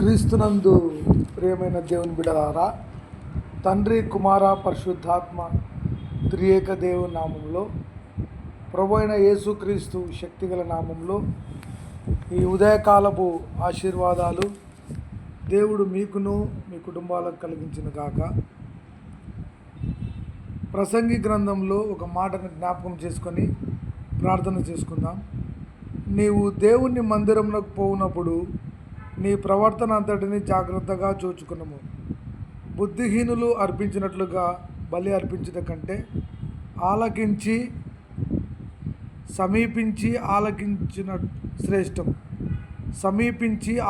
క్రీస్తునందు ప్రియమైన దేవుని బిడ్డలారా, తండ్రి కుమార పరిశుద్ధాత్మ త్రియేక దేవుని నామంలో, ప్రభు అయిన యేసుక్రీస్తు శక్తిగల నామంలో ఈ ఉదయకాలపు ఆశీర్వాదాలు దేవుడు మీకును మీ కుటుంబాలకు కలిగించిన గాక. ప్రసంగి గ్రంథంలో ఒక మాటను జ్ఞాపకం చేసుకొని ప్రార్థన చేసుకుందాం. నీవు దేవుని మందిరంలోకి పోవునప్పుడు నీ ప్రవర్తన అంతటిని జాగ్రత్తగా చూచుకునము. బుద్ధిహీనులు అర్పించినట్లుగా బలి అర్పించుట కంటే సమీపించి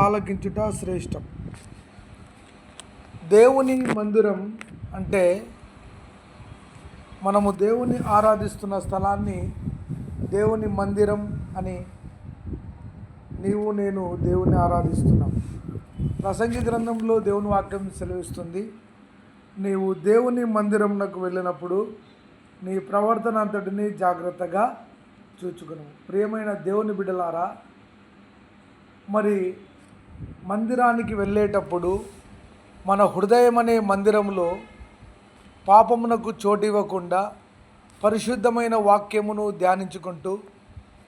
ఆలకించుట శ్రేష్టం. దేవుని మందిరం అంటే మనము దేవుని ఆరాధిస్తున్న స్థలాన్ని దేవుని మందిరం అని నీవు నేను దేవుని ఆరాధిస్తున్నాం. ప్రసంగి గ్రంథంలో దేవుని వాక్యం సెలవిస్తుంది, నీవు దేవుని మందిరంకు వెళ్ళినప్పుడు నీ ప్రవర్తన అంతటిని జాగ్రత్తగా చూచుకును. ప్రియమైన దేవుని బిడ్డలారా, మరి మందిరానికి వెళ్ళేటప్పుడు మన హృదయం అనే మందిరంలో పాపమునకు చోటివ్వకుండా పరిశుద్ధమైన వాక్యమును ధ్యానించుకుంటూ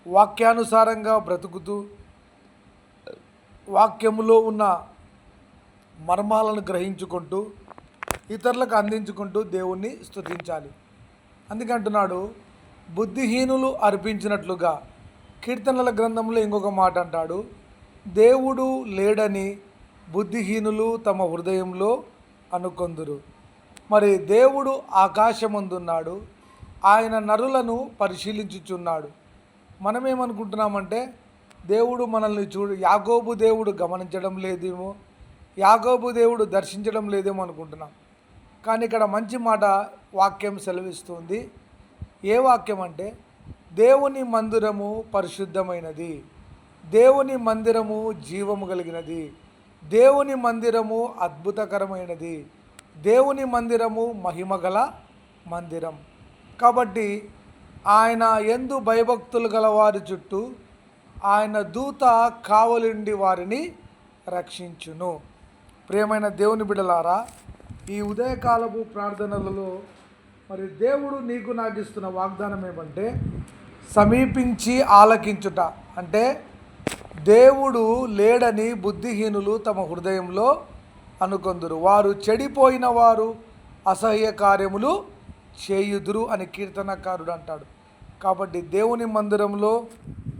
వాక్యానుసారంగా బ్రతుకుతూ వాక్యములో ఉన్న మర్మాలను గ్రహించుకుంటూ ఇతరులకు అందించుకుంటూ దేవుణ్ణి స్తుతించాలి. అందుకంటున్నాడు, బుద్ధిహీనులు అర్పించినట్లుగా. కీర్తనల గ్రంథంలో ఇంకొక మాట అంటాడు, దేవుడు లేడని బుద్ధిహీనులు తమ హృదయంలో అనుకొందురు. మరి దేవుడు ఆకాశమందున్నాడు, ఆయన నరులను పరిశీలించుచున్నాడు. మనమేమనుకుంటున్నామంటే దేవుడు మనల్ని యాకోబు దేవుడు గమనించడం లేదేమో, యాకోబు దేవుడు దర్శించడం లేదేమో అనుకుంటున్నాం. కానీ ఇక్కడ మంచి మాట వాక్యం సెలవిస్తుంది. ఏ వాక్యం అంటే, దేవుని మందిరము పరిశుద్ధమైనది, దేవుని మందిరము జీవము కలిగినది, దేవుని మందిరము అద్భుతకరమైనది, దేవుని మందిరము మహిమగల మందిరం. కాబట్టి ఆయన యందు భయభక్తులు గల వారి చుట్టూ ఆయన దూత కావలుండి వారిని రక్షించును. ప్రియమైన దేవుని బిడ్డలారా, ఈ ఉదయకాలపు ప్రార్థనలలో మరి దేవుడు నీకు నాకు ఇస్తున్న వాగ్దానం ఏమంటే, సమీపించి ఆలకించుట. అంటే దేవుడు లేడని బుద్ధిహీనులు తమ హృదయంలో అనుకొందురు, వారు చెడిపోయిన వారు అసహ్య కార్యములు చేయుదురు అని కీర్తనకారుడు అంటాడు. కాబట్టి దేవుని మందిరంలో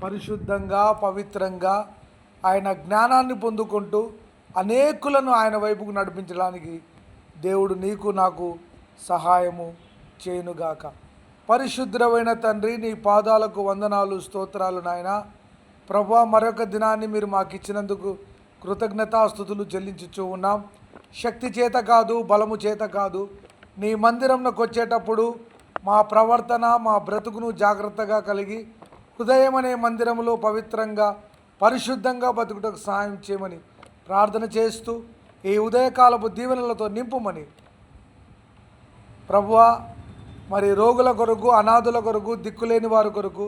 పరిశుద్ధంగా పవిత్రంగా ఆయన జ్ఞానాన్ని పొందుకుంటూ అనేకులను ఆయన వైపుకు నడిపించడానికి దేవుడు నీకు నాకు సహాయము చేయునుగాక. పరిశుద్ధమైన తండ్రి, నీ పాదాలకు వందనాలు, స్తోత్రాలు నాయన. ప్రభువా, మరొక దినాన్ని మీరు మాకు ఇచ్చినందుకు కృతజ్ఞతాస్తుతులు చెల్లించుచూ ఉన్నాం. శక్తి చేత కాదు, బలము చేత కాదు, నీ మందిరంలోకి వచ్చేటప్పుడు మా ప్రవర్తన మా బ్రతుకును జాగ్రత్తగా కలిగి హృదయం అనే మందిరంలో పవిత్రంగా పరిశుద్ధంగా బతుకుటకు సహాయం చేయమని ప్రార్థన చేస్తూ ఈ ఉదయకాలపు దీవెనలతో నింపుమని ప్రభువా, మరి రోగుల కొరకు, అనాథుల కొరకు, దిక్కులేని వారి కొరకు,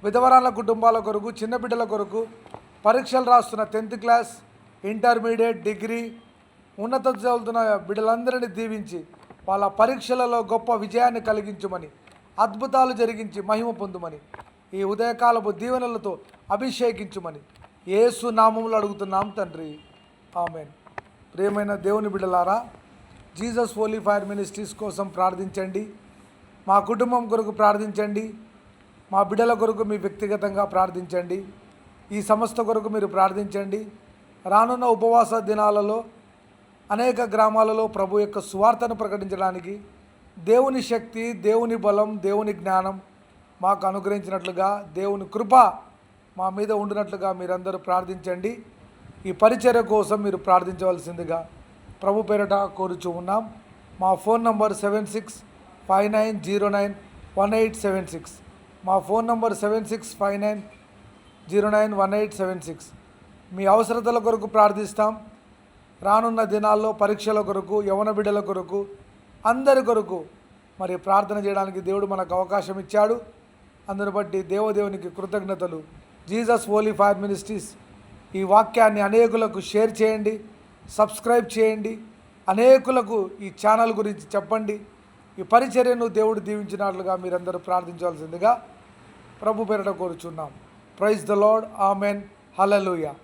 విధవరాల కుటుంబాల కొరకు, చిన్నబిడ్డల కొరకు, పరీక్షలు రాస్తున్న 10th క్లాస్, ఇంటర్మీడియట్, డిగ్రీ, ఉన్నత చదువుతున్న బిడ్డలందరినీ దీవించి వాళ్ళ పరీక్షలలో గొప్ప విజయాన్ని కలిగించమని, అద్భుతాలు జరిగించి మహిమ పొందుమని ఈ ఉదయకాలపు దీవెనలతో అభిషేకించుమని యేసు నామములో అడుగుతున్నాం తండ్రి, ఆమెన్. ప్రియమైన దేవుని బిడ్డలారా, జీసస్ హోలీ ఫైర్ మినిస్ట్రీస్ కోసం ప్రార్థించండి, మా కుటుంబం కొరకు ప్రార్థించండి, మా బిడ్డల కొరకు మీ వ్యక్తిగతంగా ప్రార్థించండి, ఈ సంస్థ కొరకు మీరు ప్రార్థించండి. రానున్న ఉపవాస దినాలలో అనేక గ్రామాలలో ప్రభు యొక్క సువార్తను ప్రకటించడానికి దేవుని శక్తి, దేవుని బలం, దేవుని జ్ఞానం మాకు అనుగ్రహించినట్లుగా, దేవుని కృప మా మీద ఉండినట్లుగా మీరందరూ ప్రార్థించండి. ఈ పరిచర్య కోసం మీరు ప్రార్థించవలసిందిగా ప్రభు పేరట కోరుచూ ఉన్నాం. మా ఫోన్ నంబర్ 7659091876. మా ఫోన్ నంబర్ 7659091876. మీ అవసరతల కొరకు ప్రార్థిస్తాం. రానున్న దినాల్లో పరీక్షల కొరకు, యవన బిడ్డల కొరకు, అందరి కొరకు మరి ప్రార్థన చేయడానికి దేవుడు మనకు అవకాశం ఇచ్చాడు. అందును బట్టి దేవునికి కృతజ్ఞతలు. జీసస్ హోలీ ఫైర్ మినిస్ట్రీస్ ఈ వాక్యాన్ని అనేకులకు షేర్ చేయండి. సబ్స్క్రైబ్ చేయండి. అనేకులకు ఈ ఛానల్ గురించి చెప్పండి. ఈ పరిచర్యను దేవుడు దీవించినట్లుగా మీరందరూ ప్రార్థించాల్సిందిగా ప్రభు పేరిట కోరుచున్నాం. Praise the lord. Amen. Hallelujah.